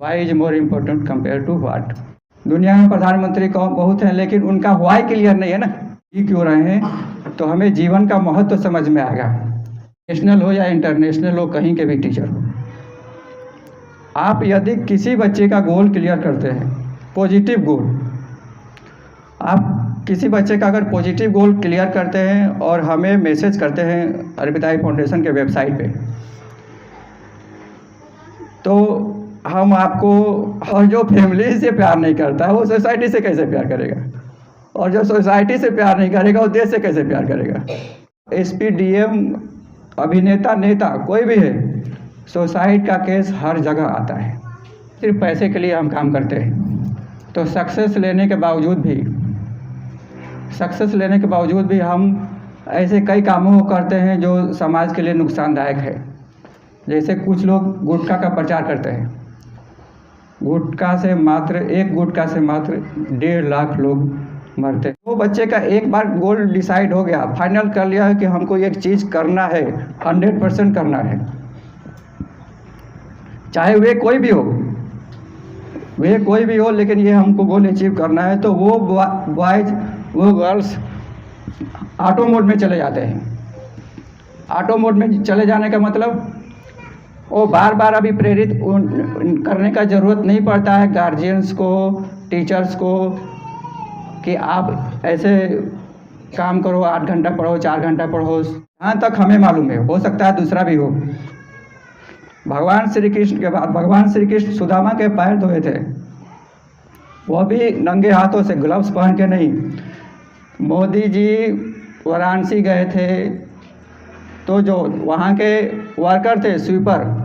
Y is more important compare to what. दुनिया में प्रधानमंत्री कौन बहुत हैं, लेकिन उनका वाई क्लियर नहीं है ना, ये क्यों रहे हैं। तो हमें जीवन का महत्व तो समझ में आएगा, नेशनल हो या इंटरनेशनल हो, कहीं के भी टीचर हो। आप यदि किसी बच्चे का गोल क्लियर करते हैं, पॉजिटिव गोल, आप किसी बच्चे का अगर पॉजिटिव गोल क्लियर करते हैं और हमें मैसेज करते हैं अर्पिताई फाउंडेशन के वेबसाइट पे, तो हम आपको, और जो फैमिली से प्यार नहीं करता है वो सोसाइटी से कैसे प्यार करेगा, और जो सोसाइटी से प्यार नहीं करेगा वो देश से कैसे प्यार करेगा। एसपी, डीएम, अभिनेता, नेता कोई भी है, सुसाइड का केस हर जगह आता है। सिर्फ पैसे के लिए हम काम करते हैं, तो सक्सेस लेने के बावजूद भी हम ऐसे कई कामों को करते हैं जो समाज के लिए नुकसानदायक है। जैसे कुछ लोग गुटखा का प्रचार करते हैं, एक गुटखा से मात्र 1.5 लाख लोग मरते हैं। वो बच्चे का एक बार गोल डिसाइड हो गया, फाइनल कर लिया है कि हमको एक चीज़ करना है, 100% करना है, चाहे वे कोई भी हो, लेकिन ये हमको गोल अचीव करना है। तो वो बॉयज़, वो गर्ल्स ऑटो मोड में चले जाते हैं। ऑटो मोड में चले जाने का मतलब वो बार बार अभी प्रेरित करने का ज़रूरत नहीं पड़ता है गार्जियंस को, टीचर्स को, कि आप ऐसे काम करो, 8 घंटा पढ़ो, 4 घंटा पढ़ो। यहाँ तक हमें मालूम है, हो सकता है दूसरा भी हो। भगवान श्री कृष्ण के बाद भगवान श्री कृष्ण सुदामा के पैर धोए थे, वो भी नंगे हाथों से, ग्लव्स पहन के नहीं। मोदी जी वाराणसी गए थे, तो जो वहाँ के वर्कर थे, स्वीपर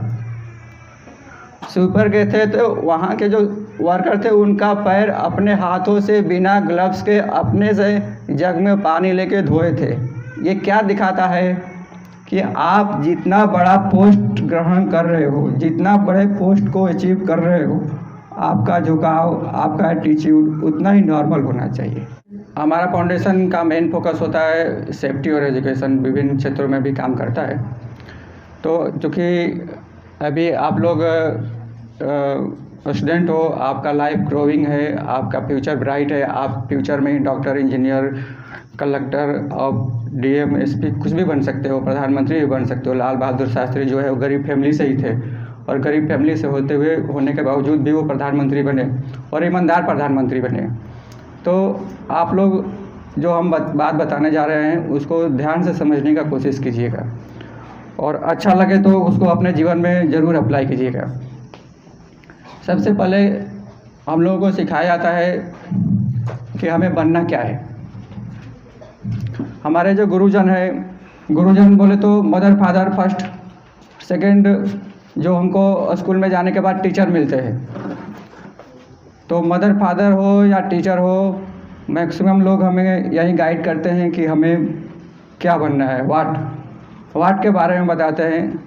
गए थे, तो वहाँ के जो वर्कर थे उनका पैर अपने हाथों से बिना ग्लव्स के अपने से जग में पानी लेके धोए थे। ये क्या दिखाता है कि आप जितना बड़ा पोस्ट ग्रहण कर रहे हो, जितना बड़े पोस्ट को अचीव कर रहे हो, आपका झुकाव, आपका एटीट्यूड उतना ही नॉर्मल होना चाहिए। हमारा फाउंडेशन का मेन फोकस होता है सेफ्टी और एजुकेशन, विभिन्न क्षेत्रों में भी काम करता है। तो चूँकि अभी आप लोग स्टूडेंट हो, आपका लाइफ ग्रोइंग है, आपका फ्यूचर ब्राइट है, आप फ्यूचर में डॉक्टर, इंजीनियर, कलेक्टर और डीएम, एसपी कुछ भी बन सकते हो, प्रधानमंत्री भी बन सकते हो। लाल बहादुर शास्त्री जो है वो गरीब फैमिली से ही थे, और गरीब फैमिली से होने के बावजूद भी वो प्रधानमंत्री बने, और ईमानदार प्रधानमंत्री बने। तो आप लोग जो हम बात बताने जा रहे हैं उसको ध्यान से समझने का कोशिश कीजिएगा, और अच्छा लगे तो उसको अपने जीवन में ज़रूर अप्लाई कीजिएगा। सबसे पहले हम लोगों को सिखाया जाता है कि हमें बनना क्या है। हमारे जो गुरुजन बोले तो मदर फादर फर्स्ट, सेकंड जो हमको स्कूल में जाने के बाद टीचर मिलते हैं। तो मदर फादर हो या टीचर हो, मैक्सिमम लोग हमें यही गाइड करते हैं कि हमें क्या बनना है, व्हाट के बारे में बताते हैं,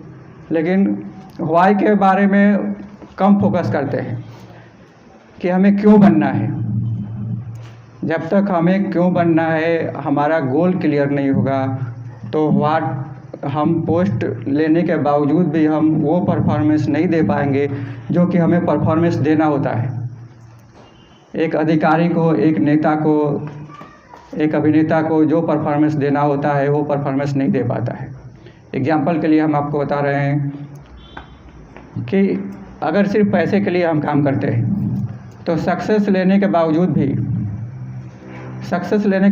लेकिन व्हाई के बारे में कम फोकस करते हैं कि हमें क्यों बनना है। जब तक हमें क्यों बनना है, हमारा गोल क्लियर नहीं होगा, तो व्हाट हम पोस्ट लेने के बावजूद भी हम वो परफॉर्मेंस नहीं दे पाएंगे जो कि हमें परफॉर्मेंस देना होता है। एक अधिकारी को, एक नेता को, एक अभिनेता को जो परफॉर्मेंस देना होता है वो परफॉर्मेंस नहीं दे पाता है। एग्जाम्पल के लिए हम आपको बता रहे हैं कि अगर सिर्फ पैसे के लिए हम काम करते हैं, तो सक्सेस लेने के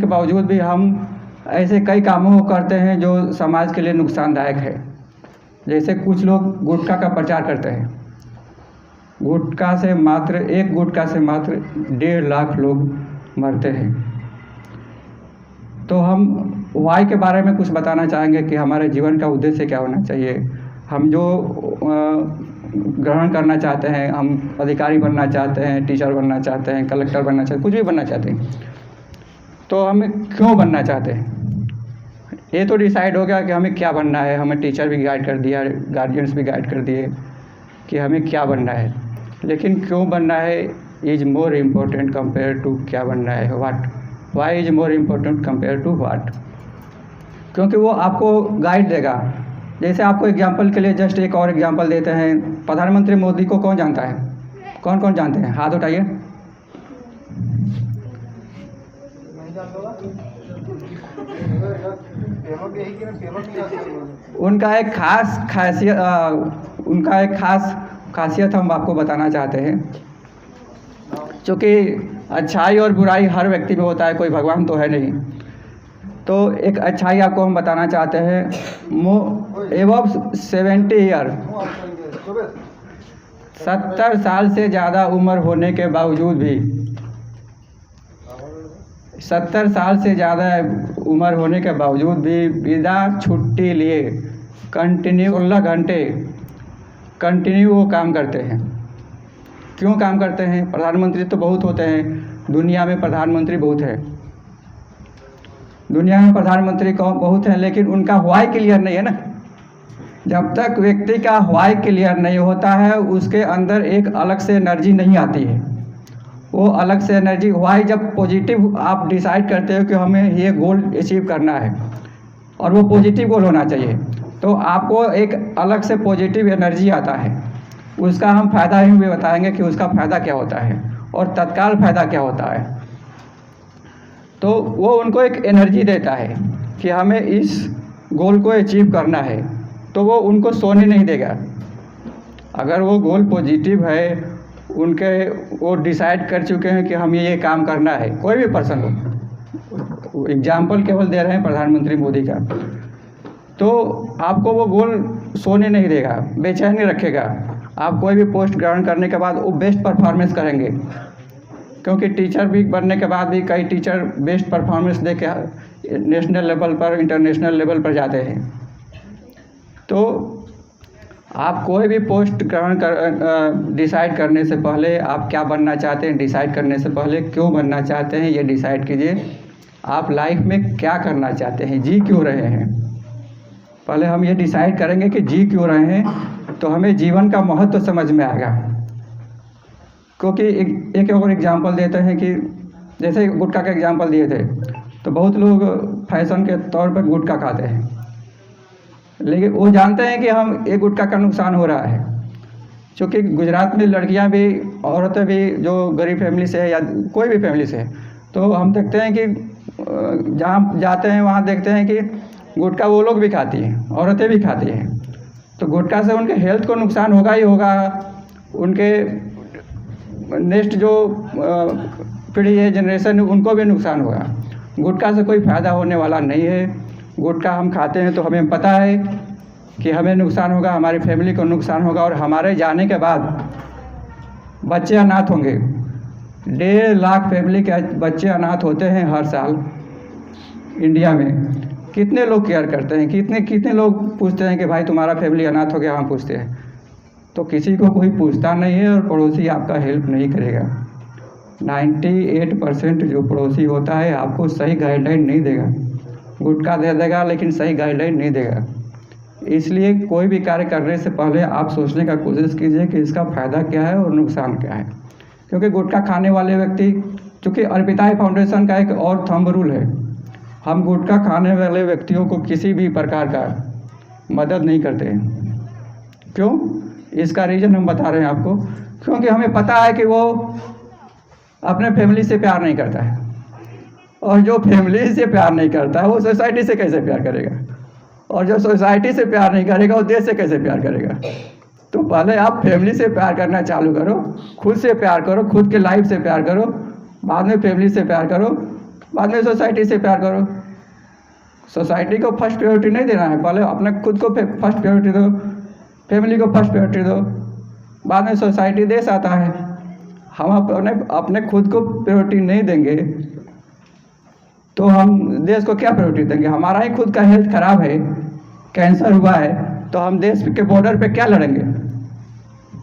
बावजूद भी हम ऐसे कई कामों को करते हैं जो समाज के लिए नुकसानदायक है। जैसे कुछ लोग गुटखा का प्रचार करते हैं, एक गुटखा से मात्र 1.5 लाख लोग मरते हैं। तो हम वाई के बारे में कुछ बताना चाहेंगे कि हमारे जीवन का उद्देश्य क्या होना चाहिए। हम जो ग्रहण करना चाहते हैं, हम अधिकारी बनना चाहते हैं, टीचर बनना चाहते हैं, कलेक्टर बनना चाहते हैं, कुछ भी बनना चाहते हैं, तो हमें क्यों बनना चाहते हैं ये तो डिसाइड हो गया कि हमें क्या बनना है। हमें टीचर भी गाइड कर दिया, गार्जियंस भी गाइड कर दिए कि हमें क्या बनना है, लेकिन क्यों बनना है is more important compare to क्या बनना है, why is more important compare to what. क्योंकि वो आपको गाइड देगा। जैसे आपको एग्जाम्पल के लिए जस्ट एक और एग्जाम्पल देते हैं, प्रधानमंत्री मोदी को कौन जानता है? कौन कौन जानते हैं? हाथ उठाइए। उनका एक खासियत हम आपको बताना चाहते हैं। क्योंकि अच्छाई और बुराई हर व्यक्ति में होता है, कोई भगवान तो है नहीं। तो एक अच्छाई आपको हम बताना चाहते हैं। एबव 70 ईयर, 70 साल से ज़्यादा उम्र होने के बावजूद भी, 70 साल से ज़्यादा उम्र होने के बावजूद भी बिना छुट्टी लिए कंटिन्यू 16 घंटे कंटिन्यू वो काम करते हैं। क्यों काम करते हैं? प्रधानमंत्री तो बहुत होते हैं, दुनिया में प्रधानमंत्री बहुत है, दुनिया में प्रधानमंत्री बहुत हैं, लेकिन उनका व्हाई क्लियर नहीं है ना। जब तक व्यक्ति का व्हाई क्लियर नहीं होता है, उसके अंदर एक अलग से एनर्जी नहीं आती है। वो अलग से एनर्जी व्हाई जब पॉजिटिव आप डिसाइड करते हो कि हमें ये गोल अचीव करना है और वो पॉजिटिव गोल होना चाहिए, तो आपको एक अलग से पॉजिटिव एनर्जी आता है। उसका हम फ़ायदा ही भी बताएंगे कि उसका फ़ायदा क्या होता है और तत्काल फ़ायदा क्या होता है। तो वो उनको एक एनर्जी देता है कि हमें इस गोल को अचीव करना है, तो वो उनको सोने नहीं देगा। अगर वो गोल पॉजिटिव है, वो डिसाइड कर चुके हैं कि हमें ये काम करना है, कोई भी पर्सन हो, एग्जाम्पल केवल दे रहे हैं प्रधानमंत्री मोदी का, तो आपको वो गोल सोने नहीं देगा, बेचैनी रखेगा। आप कोई भी पोस्ट ग्रहण करने के बाद वो बेस्ट परफॉर्मेंस करेंगे, क्योंकि टीचर भी बनने के बाद भी कई टीचर बेस्ट परफॉर्मेंस दे के नेशनल लेवल पर, इंटरनेशनल लेवल पर जाते हैं। तो आप कोई भी पोस्ट ग्रहण डिसाइड करने से पहले आप क्या बनना चाहते हैं, डिसाइड करने से पहले क्यों बनना चाहते हैं ये डिसाइड कीजिए। आप लाइफ में क्या करना चाहते हैं, जी क्यों रहे हैं। पहले हम ये डिसाइड करेंगे कि जी क्यों रहे हैं, तो हमें जीवन का महत्व समझ में आएगा। क्योंकि एक और एग्जांपल देते हैं कि जैसे गुटखा का एग्जांपल दिए थे, तो बहुत लोग फैशन के तौर पर गुटखा खाते हैं, लेकिन वो जानते हैं कि हम एक गुटखा का नुकसान हो रहा है। क्योंकि गुजरात में लड़कियां भी, औरतें भी जो गरीब फैमिली से है या कोई भी फैमिली से है, तो हम देखते हैं कि जहाँ जाते हैं वहाँ देखते हैं कि गुटखा वो लोग भी खाती हैं, औरतें भी खाती हैं। तो गुटखा से उनके हेल्थ को नुकसान होगा ही होगा, उनके नेक्स्ट जो पीढ़ी है, जनरेशन, उनको भी नुकसान होगा। गुटखा से कोई फ़ायदा होने वाला नहीं है। गुटखा हम खाते हैं तो हमें पता है कि हमें नुकसान होगा, हमारी फैमिली को नुकसान होगा, और हमारे जाने के बाद बच्चे अनाथ होंगे। 1.5 लाख फैमिली के बच्चे अनाथ होते हैं हर साल इंडिया में। कितने लोग केयर करते हैं, कितने लोग पूछते हैं कि भाई तुम्हारा फैमिली अनाथ हो गया, हम पूछते हैं। तो किसी को कोई पूछता नहीं है और पड़ोसी आपका हेल्प नहीं करेगा। 98% जो पड़ोसी होता है आपको सही गाइडलाइन नहीं देगा। गुटखा दे देगा लेकिन सही गाइडलाइन नहीं देगा। इसलिए कोई भी कार्य करने से पहले आप सोचने का कोशिश कीजिए कि इसका फ़ायदा क्या है और नुकसान क्या है। क्योंकि गुटखा खाने वाले व्यक्ति, चूँकि अर्पिता फाउंडेशन का एक और थंब रूल है, हम गुटखा खाने वाले व्यक्तियों को किसी भी प्रकार का मदद नहीं करते। क्यों? इसका रीज़न हम बता रहे हैं आपको। क्योंकि हमें पता है कि वो अपने फैमिली से प्यार नहीं करता है, और जो फैमिली से प्यार नहीं करता है वो सोसाइटी से कैसे प्यार करेगा, और जो सोसाइटी से प्यार नहीं करेगा वो देश से कैसे प्यार करेगा। तो पहले आप फैमिली से प्यार करना चालू करो, खुद से प्यार करो, खुद के लाइफ से प्यार करो, बाद में फैमिली से प्यार करो, बाद में सोसाइटी से प्यार करो। सोसाइटी को फर्स्ट प्रायोरिटी नहीं देना है, पहले अपने खुद को फर्स्ट प्रायोरिटी दो, फैमिली को फर्स्ट प्रायोरिटी दो, बाद में सोसाइटी देश आता है। हम अपने खुद को प्रायोरिटी नहीं देंगे तो हम देश को क्या प्रायोरिटी देंगे। हमारा ही खुद का हेल्थ खराब है, कैंसर हुआ है, तो हम देश के बॉर्डर पे क्या लड़ेंगे।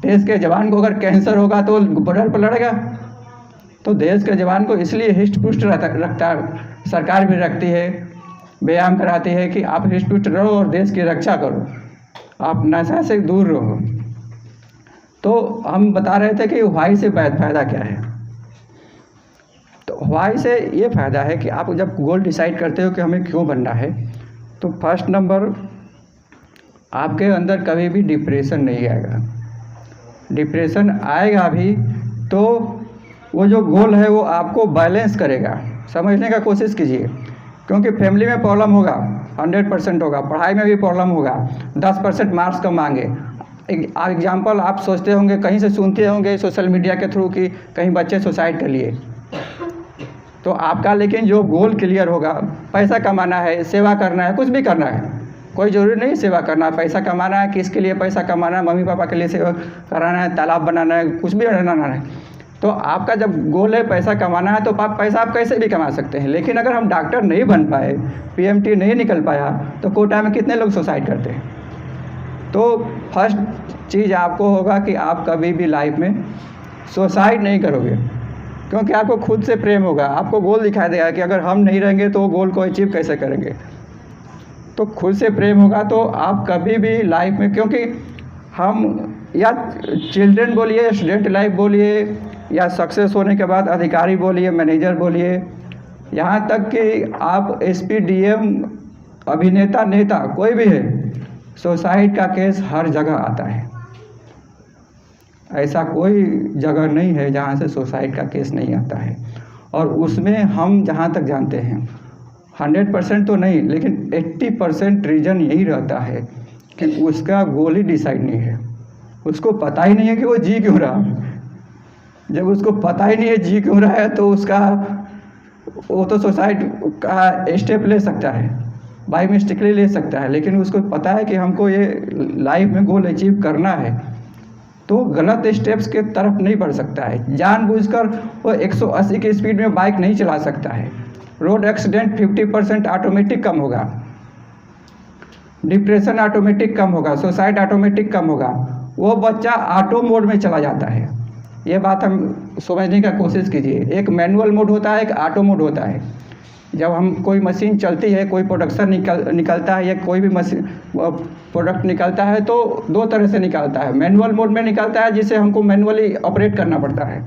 देश के जवान को अगर कैंसर होगा तो बॉर्डर पर लड़ेगा। तो देश के जवान को इसलिए हिस्ट पुष्ट रखता है, सरकार भी रखती है, व्यायाम कराती है कि आप हिस्ट पुष्ट रहो और देश की रक्षा करो, आप नशा से दूर रहो। तो हम बता रहे थे कि व्हाई से फ़ायदा क्या है। तो व्हाई से ये फ़ायदा है कि आप जब गोल डिसाइड करते हो कि हमें क्यों बनना है, तो फर्स्ट नंबर आपके अंदर कभी भी डिप्रेशन नहीं आएगा। डिप्रेशन आएगा भी तो वो जो गोल है वो आपको बैलेंस करेगा। समझने का कोशिश कीजिए, क्योंकि फैमिली में प्रॉब्लम होगा, 100% होगा, पढ़ाई में भी प्रॉब्लम होगा, 10% मार्क्स कम मांगे। एग्जाम्पल आप सोचते होंगे, कहीं से सुनते होंगे सोशल मीडिया के थ्रू कि कहीं बच्चे सुसाइड कर लिए, तो आपका लेकिन जो गोल क्लियर होगा, पैसा कमाना है, सेवा करना है, कुछ भी करना है, कोई ज़रूरी नहीं सेवा करना है, पैसा कमाना है, किसके लिए पैसा कमाना है, मम्मी पापा के लिए सेवा कराना है, तालाब बनाना है, कुछ भी बनाना है। तो आपका जब गोल है पैसा कमाना है, तो पैसा आप कैसे भी कमा सकते हैं। लेकिन अगर हम डॉक्टर नहीं बन पाए, PMT नहीं निकल पाया, तो कोटा में कितने लोग सुसाइड करते हैं। तो फर्स्ट चीज़ आपको होगा कि आप कभी भी लाइफ में सुसाइड नहीं करोगे, क्योंकि आपको खुद से प्रेम होगा, आपको गोल दिखाई देगा कि अगर हम नहीं रहेंगे तो वो गोल को अचीव कैसे करेंगे। तो खुद से प्रेम होगा तो आप कभी भी लाइफ में, क्योंकि हम या चिल्ड्रन बोलिए, स्टूडेंट लाइफ बोलिए, या सक्सेस होने के बाद अधिकारी बोलिए, मैनेजर बोलिए, यहाँ तक कि आप SP DM, अभिनेता, नेता, कोई भी है, सुसाइड का केस हर जगह आता है। ऐसा कोई जगह नहीं है जहाँ से सुसाइड का केस नहीं आता है। और उसमें हम जहाँ तक जानते हैं 100% तो नहीं, लेकिन 80% रीज़न यही रहता है कि उसका गोल ही डिसाइड नहीं है, उसको पता ही नहीं है कि वो जी क्यों रहा है। जब उसको पता ही नहीं है जी क्यों रहा है, तो वो तो सुसाइड का स्टेप ले सकता है, बाई मिस्टेकली ले सकता है, लेकिन उसको पता है कि हमको ये लाइफ में गोल अचीव करना है, तो गलत स्टेप्स के तरफ नहीं बढ़ सकता है। जानबूझकर वो 180 की स्पीड में बाइक नहीं चला सकता है। रोड एक्सीडेंट 50% ऑटोमेटिक कम होगा, डिप्रेशन ऑटोमेटिक कम होगा, सुसाइड ऑटोमेटिक कम होगा। वो बच्चा ऑटो मोड में चला जाता है। ये बात हम समझने का कोशिश कीजिए। एक मैनुअल मोड होता है, एक ऑटो मोड होता है। जब हम कोई मशीन चलती है, कोई प्रोडक्शन निकलता है, या कोई भी मशीन प्रोडक्ट निकलता है, तो दो तरह से निकलता है। मैनुअल मोड में निकलता है, जिसे हमको मैनुअली ऑपरेट करना पड़ता है,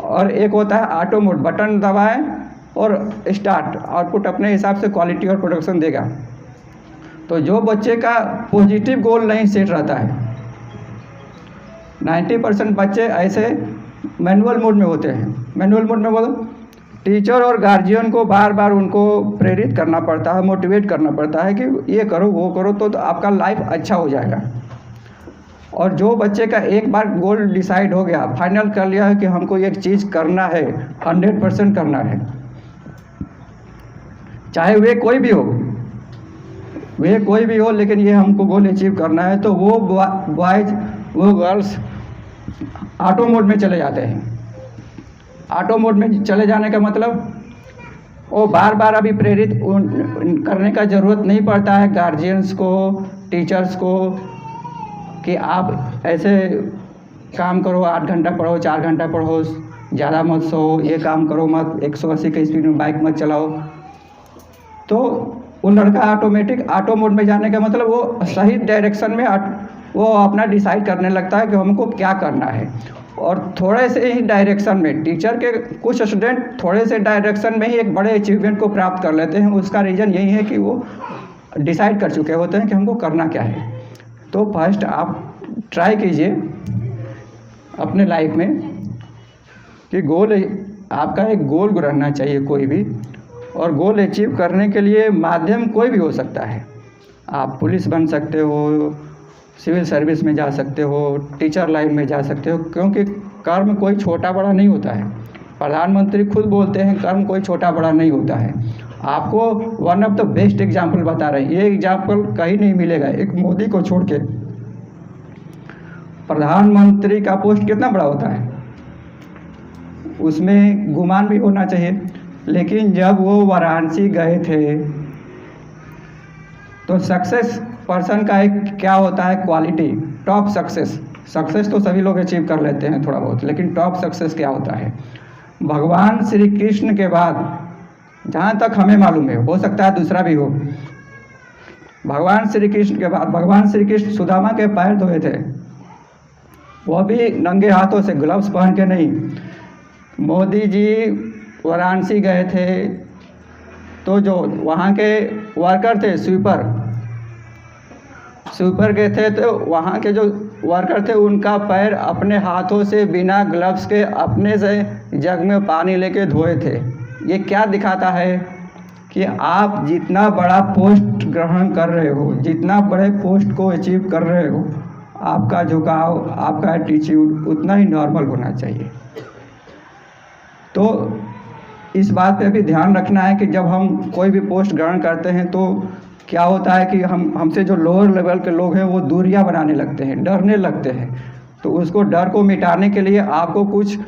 और एक होता है ऑटो मोड, बटन दबाएं और स्टार्ट, आउटपुट अपने हिसाब से क्वालिटी और प्रोडक्शन देगा। तो जो बच्चे का पॉजिटिव गोल नहीं सेट रहता है, 90% बच्चे ऐसे मैनुअल मोड में होते हैं। मैनुअल मोड में बोलो, टीचर और गार्जियन को बार बार उनको प्रेरित करना पड़ता है, मोटिवेट करना पड़ता है कि ये करो वो करो, तो आपका लाइफ अच्छा हो जाएगा। और जो बच्चे का एक बार गोल डिसाइड हो गया, फाइनल कर लिया है कि हमको एक चीज़ करना है, 100% करना है, चाहे वे कोई भी हो, लेकिन ये हमको गोल अचीव करना है, तो वो बॉयज़ वो गर्ल्स ऑटो मोड में चले जाते हैं। ऑटो मोड में चले जाने का मतलब वो बार बार अभी प्रेरित करने का ज़रूरत नहीं पड़ता है गार्जियंस को, टीचर्स को, कि आप ऐसे काम करो, 8 घंटा पढ़ो, 4 घंटा पढ़ो, ज़्यादा मत सो, ये काम करो मत, 180 की स्पीड में बाइक मत चलाओ। तो वो लड़का ऑटोमेटिक ऑटो मोड में जाने का मतलब वो सही डायरेक्शन में वो अपना डिसाइड करने लगता है कि हमको क्या करना है। और थोड़े से ही डायरेक्शन में, टीचर के कुछ स्टूडेंट थोड़े से डायरेक्शन में ही एक बड़े अचीवमेंट को प्राप्त कर लेते हैं। उसका रीज़न यही है कि वो डिसाइड कर चुके होते हैं कि हमको करना क्या है। तो फर्स्ट आप ट्राई कीजिए अपने लाइफ में कि गोल, आपका एक गोल रहना चाहिए कोई भी, और गोल अचीव करने के लिए माध्यम कोई भी हो सकता है। आप पुलिस बन सकते हो, सिविल सर्विस में जा सकते हो, टीचर लाइन में जा सकते हो, क्योंकि कर्म कोई छोटा बड़ा नहीं होता है। प्रधानमंत्री खुद बोलते हैं कर्म कोई छोटा बड़ा नहीं होता है। आपको one of the best example बता रहे हैं, ये एग्जाम्पल कहीं नहीं मिलेगा। एक मोदी को छोड़ के प्रधानमंत्री का पोस्ट कितना बड़ा होता है, उसमें गुमान भी होना चाहिए। लेकिन जब वो वाराणसी गए थे, तो सक्सेस पर्सन का एक क्या होता है क्वालिटी, टॉप सक्सेस तो सभी लोग अचीव कर लेते हैं थोड़ा बहुत, लेकिन टॉप सक्सेस क्या होता है। भगवान श्री कृष्ण के बाद, जहाँ तक हमें मालूम है, हो सकता है दूसरा भी हो, भगवान श्री कृष्ण के बाद भगवान श्री कृष्ण सुदामा के पैर धोए थे, वो भी नंगे हाथों से, ग्लव्स पहन के नहीं। मोदी जी वाराणसी गए थे, तो जो वहाँ के वर्कर थे, स्वीपर गए थे, तो वहाँ के जो वर्कर थे उनका पैर अपने हाथों से बिना ग्लव्स के अपने से जग में पानी लेके धोए थे। ये क्या दिखाता है कि आप जितना बड़ा पोस्ट ग्रहण कर रहे हो, जितना बड़े पोस्ट को अचीव कर रहे हो, आपका झुकाव, आपका एटीट्यूड उतना ही नॉर्मल होना चाहिए। तो इस बात पे भी ध्यान रखना है कि जब हम कोई भी पोस्ट ग्रहण करते हैं तो क्या होता है कि हमसे जो लोअर लेवल के लोग हैं वो दूरियां बनाने लगते हैं, डरने लगते हैं। तो उसको डर को मिटाने के लिए आपको कुछ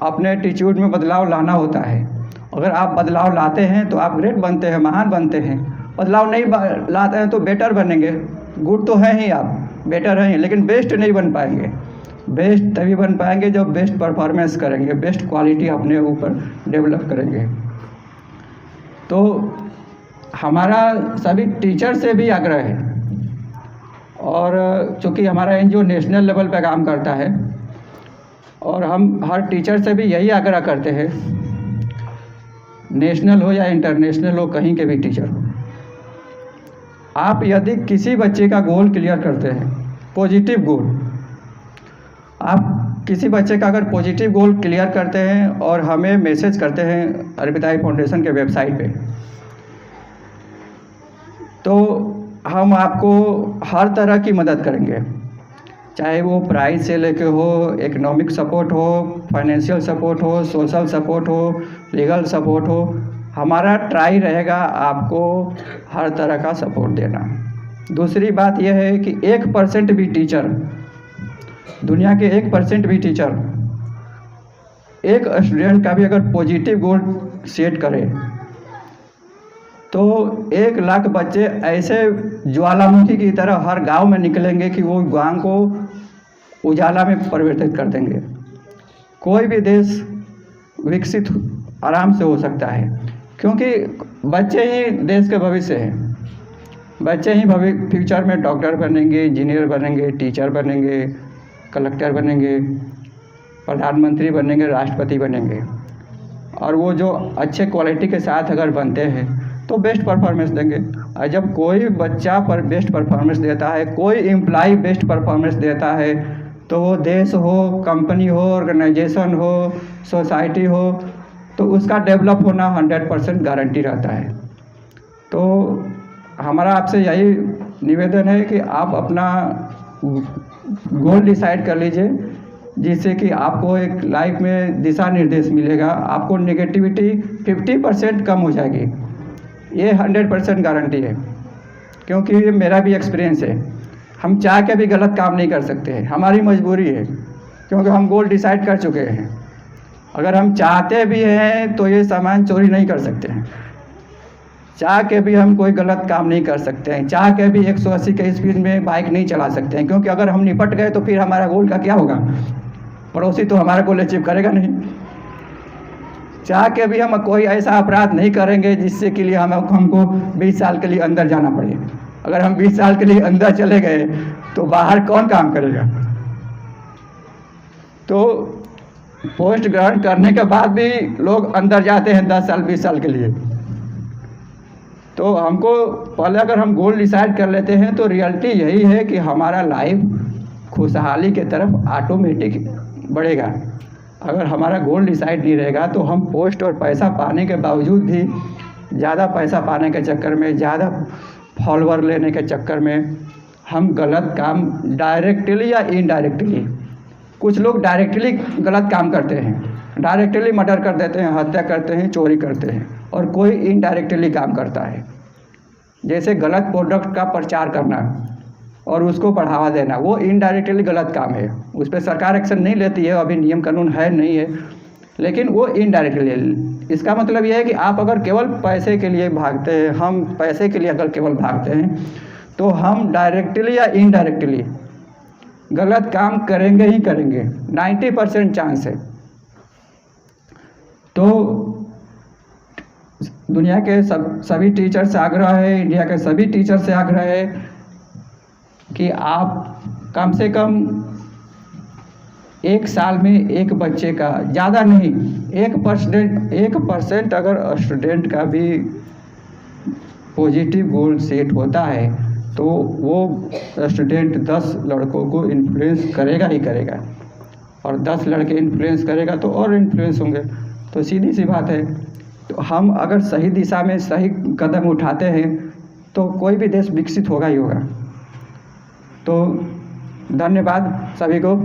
अपने एटीट्यूड में बदलाव लाना होता है। अगर आप बदलाव लाते हैं तो आप ग्रेट बनते हैं, महान बनते हैं। बदलाव नहीं लाते हैं तो बेटर बनेंगे। गुड तो हैं ही आप, बेटर हैं, लेकिन बेस्ट नहीं बन पाएंगे। बेस्ट तभी बन पाएंगे जब बेस्ट परफॉर्मेंस करेंगे, बेस्ट क्वालिटी अपने ऊपर डेवलप करेंगे। तो हमारा सभी टीचर से भी आग्रह है, और चूँकि हमारा एनजीओ नेशनल लेवल पे काम करता है और हम हर टीचर से भी यही आग्रह करते हैं, नेशनल हो या इंटरनेशनल हो, कहीं के भी टीचर हो, आप यदि किसी बच्चे का गोल क्लियर करते हैं, पॉजिटिव गोल, आप किसी बच्चे का अगर पॉजिटिव गोल क्लियर करते हैं और हमें मैसेज करते हैं अर्पिता फाउंडेशन के वेबसाइट पे, तो हम आपको हर तरह की मदद करेंगे, चाहे वो प्राइस से लेके हो, इकोनॉमिक सपोर्ट हो, फाइनेंशियल सपोर्ट हो, सोशल सपोर्ट हो, लीगल सपोर्ट हो। हमारा ट्राई रहेगा आपको हर तरह का सपोर्ट देना। दूसरी बात यह है कि 1% भी टीचर, दुनिया के 1% भी टीचर एक स्टूडेंट का भी अगर पॉजिटिव गोल सेट करे तो 1 लाख बच्चे ऐसे ज्वालामुखी की तरह हर गांव में निकलेंगे कि वो गांव को उजाला में परिवर्तित कर देंगे। कोई भी देश विकसित आराम से हो सकता है, क्योंकि बच्चे ही देश के भविष्य हैं। बच्चे ही फ्यूचर में डॉक्टर बनेंगे, इंजीनियर बनेंगे, टीचर बनेंगे, कलेक्टर बनेंगे, प्रधानमंत्री बनेंगे, राष्ट्रपति बनेंगे। और वो जो अच्छे क्वालिटी के साथ अगर बनते हैं तो बेस्ट परफॉर्मेंस देंगे। और जब कोई बच्चा पर बेस्ट परफॉर्मेंस देता है, कोई एम्प्लॉय बेस्ट परफॉर्मेंस देता है, तो वो देश हो, कंपनी हो, ऑर्गेनाइजेशन हो, सोसाइटी हो, तो उसका डेवलप होना 100% गारंटी रहता है। तो हमारा आपसे यही निवेदन है कि आप अपना गोल डिसाइड कर लीजिए, जिससे कि आपको एक लाइफ में दिशा निर्देश मिलेगा। आपको नेगेटिविटी 50% कम हो जाएगी, ये 100% गारंटी है, क्योंकि ये मेरा भी एक्सपीरियंस है। हम चाह के भी गलत काम नहीं कर सकते हैं, हमारी मजबूरी है, क्योंकि हम गोल डिसाइड कर चुके हैं। अगर हम चाहते भी हैं तो ये सामान चोरी नहीं कर सकते हैं, चाह के भी हम कोई गलत काम नहीं कर सकते हैं, चाह के भी 180 के स्पीड में बाइक नहीं चला सकते हैं, क्योंकि अगर हम निपट गए तो फिर हमारा गोल का क्या होगा? पड़ोसी तो हमारा गोल अचीव करेगा नहीं। चाह के भी हम कोई ऐसा अपराध नहीं करेंगे जिससे के लिए हमको 20 साल के लिए अंदर जाना पड़े। अगर हम 20 साल के लिए अंदर चले गए तो बाहर कौन काम करेगा? तो पोस्ट ग्रहण करने के बाद भी लोग अंदर जाते हैं 10 साल 20 साल के लिए। तो हमको पहले अगर हम गोल डिसाइड कर लेते हैं तो रियलिटी यही है कि हमारा लाइफ खुशहाली के तरफ ऑटोमेटिक बढ़ेगा। अगर हमारा गोल डिसाइड नहीं रहेगा तो हम पोस्ट और पैसा पाने के बावजूद भी ज़्यादा पैसा पाने के चक्कर में, ज़्यादा फॉलोअर लेने के चक्कर में हम गलत काम डायरेक्टली या इनडायरेक्टली, कुछ लोग डायरेक्टली गलत काम करते हैं, डायरेक्टली मर्डर कर देते हैं, हत्या करते हैं, चोरी करते हैं, और कोई इनडायरेक्टली काम करता है, जैसे गलत प्रोडक्ट का प्रचार करना और उसको बढ़ावा देना, वो इनडायरेक्टली गलत काम है। उस पर सरकार एक्शन नहीं लेती है, अभी नियम कानून है नहीं है, लेकिन वो इनडायरेक्टली। इसका मतलब ये है कि आप अगर केवल पैसे के लिए भागते हैं, हम पैसे के लिए अगर केवल भागते हैं, तो हम डायरेक्टली या इनडायरेक्टली गलत काम करेंगे ही करेंगे, 90% चांस है। तो दुनिया के सभी टीचर से आग्रह है, इंडिया के सभी टीचर से आग्रह है कि आप कम से कम 1 साल में एक बच्चे का, ज़्यादा नहीं, 1% अगर स्टूडेंट का भी पॉजिटिव गोल सेट होता है तो वो स्टूडेंट 10 लड़कों को इन्फ्लुएंस करेगा ही करेगा, और 10 लड़के इन्फ्लुएंस करेगा तो और इन्फ्लुएंस होंगे। तो सीधी सी बात है, तो हम अगर सही दिशा में सही कदम उठाते हैं तो कोई भी देश विकसित होगा ही होगा। तो धन्यवाद सभी को।